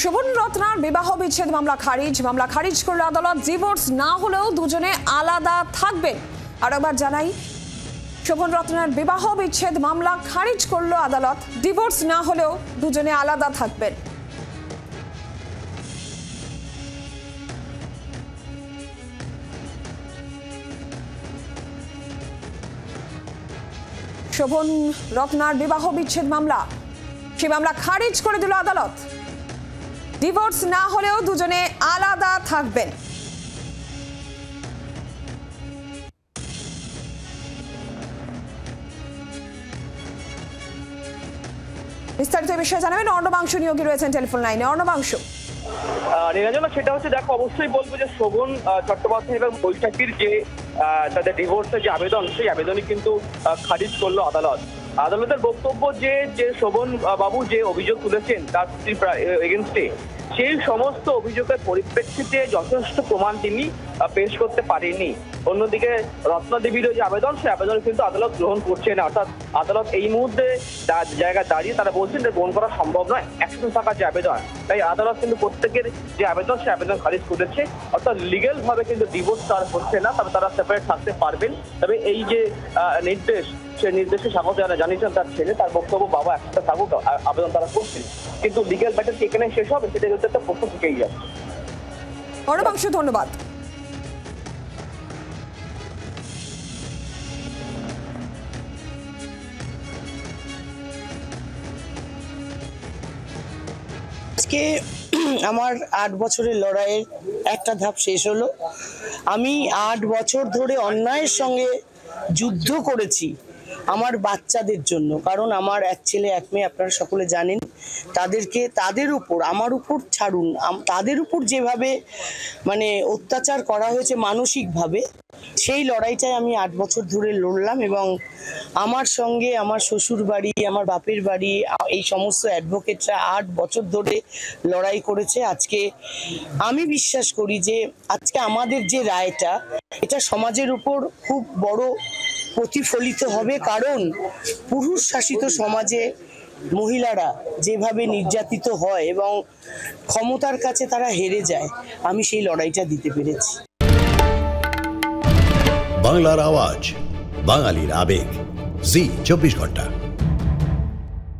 শোভন রত্নার বিবাহ বিচ্ছেদ মামলা খারিজ করল আদালত। ডিভোর্স না হলেও দুজনে আলাদা থাকবেন। আরেকবার জানাই, শোভন রত্নার বিবাহ বিচ্ছেদ মামলা খারিজ করল আদালত। ডিভোর্স না হলেও দুজনে আলাদা থাকবেন। শোভন রত্নার বিবাহ বিচ্ছেদ মামলা, সেই মামলা খারিজ করে দিল আদালত। ডিভোর্স না হলেও দুজনে আলাদা থাকবেন। বিস্তারিত বিষয়ে জানাবেন অর্ণবাংশু নিয়োগী রয়েছেন টেলিফোন লাইনে। অর্ণবাংশু, নিরঞ্জনা, সেটা হচ্ছে দেখো, অবশ্যই বলবো যে শোভন চট্টোপাধ্যায় এবং বৈশাখীর যে তাদের ডিভোর্সের যে আবেদন, সেই আবেদনই কিন্তু খারিজ করলো আদালত। আদালতের বক্তব্য যে শোভন বাবু যে অভিযোগ তুলেছেন তার এগেনস্টে, সেই সমস্ত অভিযোগের পরিপ্রেক্ষিতে যথেষ্ট প্রমাণ তিনি পেশ করতে পারেননি। অন্যদিকে রত্নাদেবীরও যে আবেদন, সেই আবেদন কিন্তু আদালত গ্রহণ করছে না। অর্থাৎ আদালত এই মুহূর্তে জায়গায় দাঁড়িয়ে তারা বলছেন যে গ্রহণ করা সম্ভব নয় একশো টাকার যে আবেদন। তাই আদালত কিন্তু প্রত্যেকের যে আবেদন, সেই আবেদন খারিজ করেছে। অর্থাৎ লিগেল ভাবে কিন্তু ডিভোর্স তার হচ্ছে না, তবে তারা সেপারেট থাকতে পারবেন। তবে এই যে নির্দেশ, সেই নির্দেশে স্বাগত জানিয়েছেন তার ছেলে। তার বক্তব্য, বাবা একসাথে থাকুক, আবেদন তারা করছেন, কিন্তু লিগেল ব্যাটার কি এখানে শেষ হবে, সেটা কিন্তু একটা প্রশ্ন থেকেই যাচ্ছে। অর্ণবাংশু, ধন্যবাদ। আজকে আমার 8 বছরের লড়াইয়ের একটা ধাপ শেষ হলো। আমি 8 বছর ধরে অন্যায়ের সঙ্গে যুদ্ধ করেছি আমার বাচ্চাদের জন্য, কারণ আমার এক ছেলে এক মেয়ে, আপনারা সকলে জানেন। তাদের উপর, আমার উপর ছাড়ুন, তাদের উপর যেভাবে মানে অত্যাচার করা হয়েছে মানসিকভাবে, সেই লড়াইটাই আমি 8 বছর ধরে লড়লাম। এবং আমার সঙ্গে আমার শ্বশুর বাড়ি, আমার বাপের বাড়ি, এই সমস্ত অ্যাডভোকেটরা 8 বছর ধরে লড়াই করেছে। আজকে আমি বিশ্বাস করি যে আজকে আমাদের যে রায়টা, এটা সমাজের উপর খুব বড় প্রতিফলিত হবে। কারণ পুরুষ শাসিত সমাজে মহিলারা যেভাবে নির্যাতিত হয় এবং ক্ষমতার কাছে তারা হেরে যায়, আমি সেই লড়াইটা দিতে পেরেছি। বাংলার আওয়াজ, বাঙালির আবেগ, জি 24 ঘন্টা।